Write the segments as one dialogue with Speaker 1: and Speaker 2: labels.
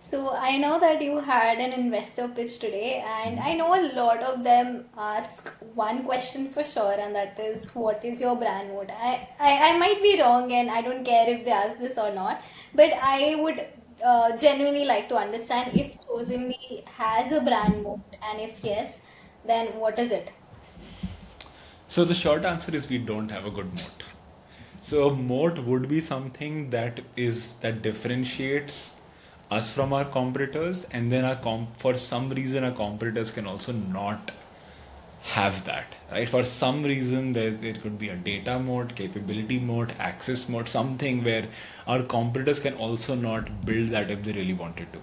Speaker 1: So I know that you had an investor pitch today, and I know a lot of them ask one question for sure, and that is, what is your brand moat? I might be wrong, and I don't care if they ask this or not, but I would genuinely like to understand if Chosenly has a brand moat, and if yes, then what is it?
Speaker 2: So the short answer is we don't have a good moat. So a moat would be something that differentiates us from our competitors, and then for some reason our competitors can also not have that, right? For some reason there could be a data moat, capability moat, access moat, something where our competitors can also not build that if they really wanted to,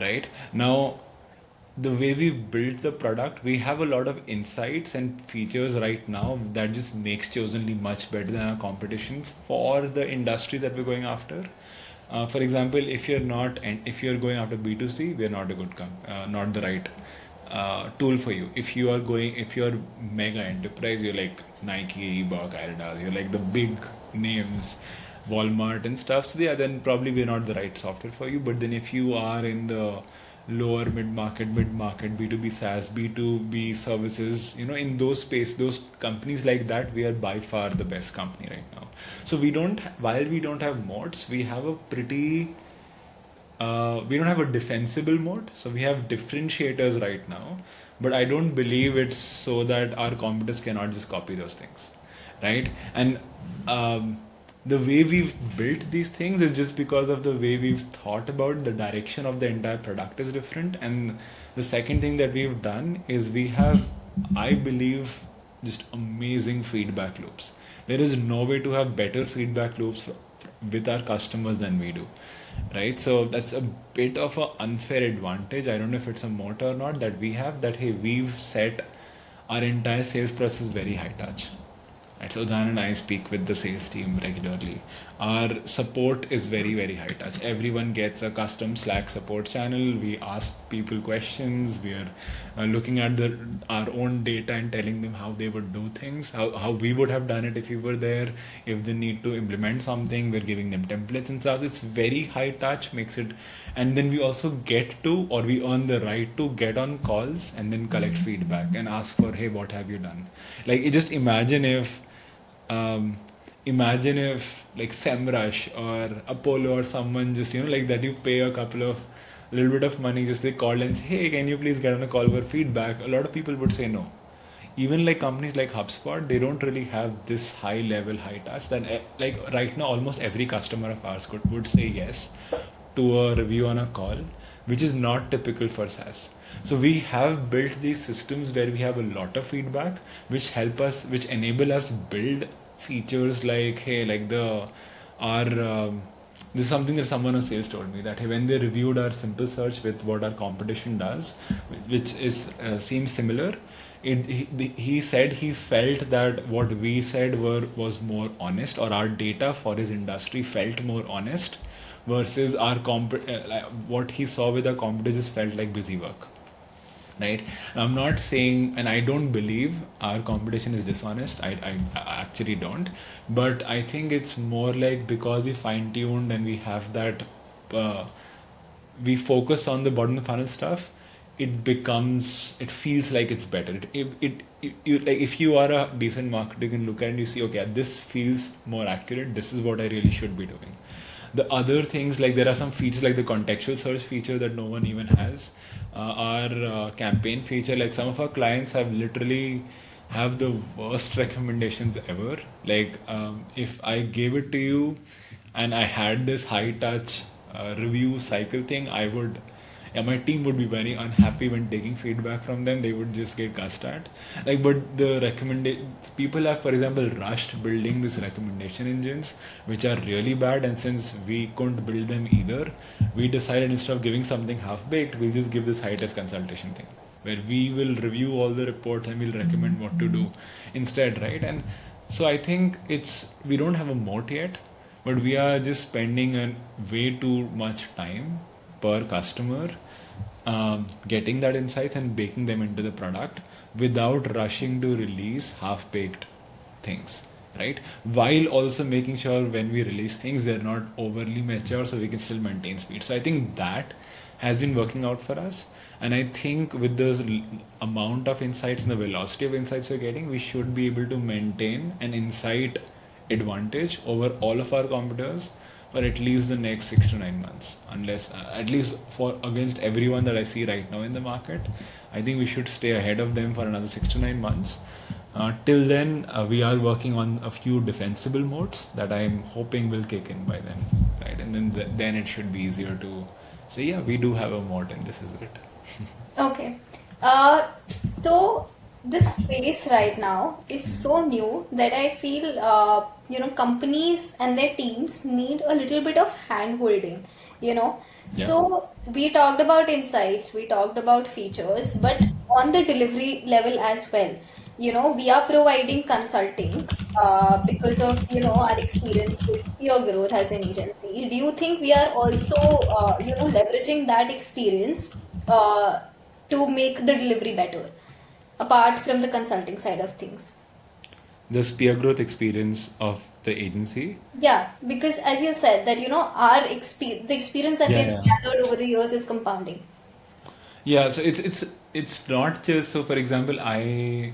Speaker 2: right? Now, the way we built the product, we have a lot of insights and features right now that just makes Chosenly much better than our competition for the industry that we're going after. For example, if you're going after B2C, we're not a not the right tool for you. If you're mega enterprise, you're like Nike, Reebok, Adidas, you're like the big names, Walmart and stuff. So yeah, then probably we're not the right software for you. But then if you are in the lower mid market, B2B SaaS, B2B services, in those space, those companies like that, we are by far the best company right now. So while we don't have moats, we don't have a defensible mode, so we have differentiators right now. But I don't believe it's so that our competitors cannot just copy those things, right? And the way we've built these things is just because of the way we've thought about the direction of the entire product is different. And the second thing that we've done is we have, I believe, just amazing feedback loops. There is no way to have better feedback loops with our customers than we do, right? So that's a bit of an unfair advantage. I don't know if it's a moat or not that we have, that hey, we've set our entire sales process very high touch. Right, so Dan and I speak with the sales team regularly. Our support is very, very high touch. Everyone gets a custom Slack support channel. We ask people questions. We are looking at our own data and telling them how they would do things, how we would have done it if we were there. If they need to implement something, we're giving them templates and stuff. It's very high touch, makes it. And then we also we earn the right to get on calls and then collect feedback and ask for, hey, what have you done? Like, just um, imagine if like Semrush or Apollo or someone just like that, you pay a little bit of money, just they call and say, hey, can you please get on a call for feedback? A lot of people would say no. Even like companies like HubSpot, they don't really have this high level, high touch that like right now almost every customer of ours would say yes to a review on a call, which is not typical for SaaS. So we have built these systems where we have a lot of feedback, which enable us build features like, hey, like our this is something that someone on sales told me, that hey, when they reviewed our simple search with what our competition does, which is seems similar, he said he felt that what we said was more honest, or our data for his industry felt more honest, versus like what he saw with our competitors felt like busy work, right? I'm not saying, and I don't believe our competition is dishonest. I actually don't. But I think it's more like because we fine tuned and we have that, uh, we focus on the bottom of the funnel stuff. It feels like it's better. Like if you are a decent marketer, you can look at it and you see, okay, this feels more accurate. This is what I really should be doing. The other things, like there are some features like the contextual search feature that no one even has. Our campaign feature, like some of our clients have literally have the worst recommendations ever. Like if I gave it to you and I had this high touch review cycle thing, yeah, my team would be very unhappy when taking feedback from them. They would just get cussed at. Like, but the recommendations, people have, for example, rushed building these recommendation engines, which are really bad. And since we couldn't build them either, we decided instead of giving something half baked, we'll just give this high test consultation thing, where we will review all the reports and we'll recommend what to do instead, right? And so I think we don't have a moat yet, but we are just spending way too much time per customer, getting that insights and baking them into the product without rushing to release half baked things, right? While also making sure when we release things, they're not overly mature so we can still maintain speed. So I think that has been working out for us. And I think with the amount of insights and the velocity of insights we're getting, we should be able to maintain an insight advantage over all of our competitors for at least the next 6 to 9 months. Unless, at least for against everyone that I see right now in the market, I think we should stay ahead of them for another 6 to 9 months. Till then, we are working on a few defensible modes that I'm hoping will kick in by then, right? And then then it should be easier to say, yeah, we do have a mode, and this is it.
Speaker 1: Okay. Uh, so this space right now is so new that I feel companies and their teams need a little bit of hand holding, you know.
Speaker 2: Yeah.
Speaker 1: So we talked about insights, we talked about features, but on the delivery level as well, we are providing consulting because of, our experience with peer growth as an agency. Do you think we are also, leveraging that experience uh, to make the delivery better, apart from the consulting side of things?
Speaker 2: The peer growth experience of the agency.
Speaker 1: Yeah, because as you said that, the experience that we
Speaker 2: Yeah,
Speaker 1: have
Speaker 2: yeah.
Speaker 1: gathered over the years is compounding.
Speaker 2: Yeah, so it's not just, so for example, I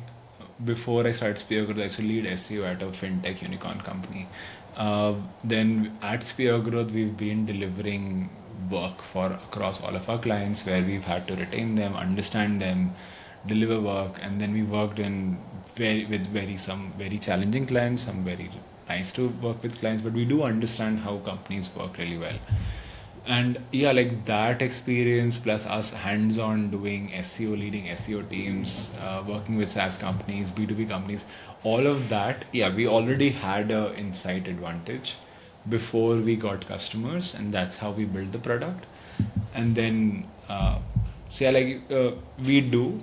Speaker 2: before I started Spear Growth, I used to lead SEO at a fintech unicorn company. Then at Spear Growth, we've been delivering work for across all of our clients where we've had to retain them, understand them, deliver work, and then we worked in some very challenging clients, some very nice to work with clients, but we do understand how companies work really well. And yeah, like that experience plus us hands on doing SEO, leading SEO teams, working with SaaS companies, B2B companies, all of that, yeah, we already had a insight advantage before we got customers, and that's how we built the product. And then so yeah, we do.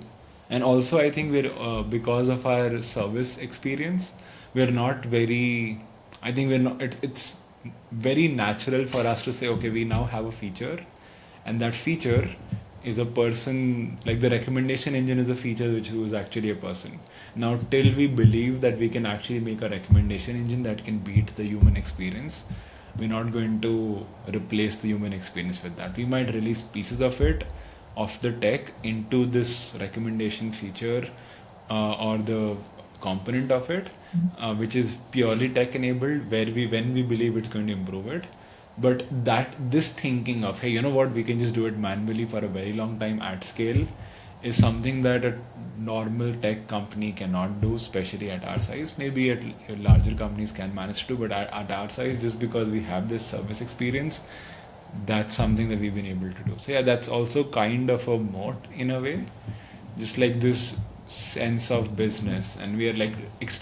Speaker 2: And also I think we're because of our service experience, we're not very, I think we're not it's very natural for us to say, okay, we now have a feature, and that feature is a person. Like the recommendation engine is a feature which was actually a person. Now till we believe that we can actually make a recommendation engine that can beat the human experience, we're not going to replace the human experience with that. We might release pieces of it, of the tech, into this recommendation feature, or the component of it, which is purely tech enabled, where when we believe it's going to improve it. But that this thinking of, hey, you know what, we can just do it manually for a very long time at scale, is something that a normal tech company cannot do, especially at our size. Maybe at larger companies can manage to, but at our size, just because we have this service experience, that's something that we've been able to do. So yeah, that's also kind of a moat in a way, just like this sense of business, and we are like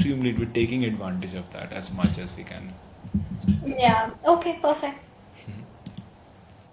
Speaker 2: we're taking advantage of that as much as we can.
Speaker 1: Yeah. Okay, perfect.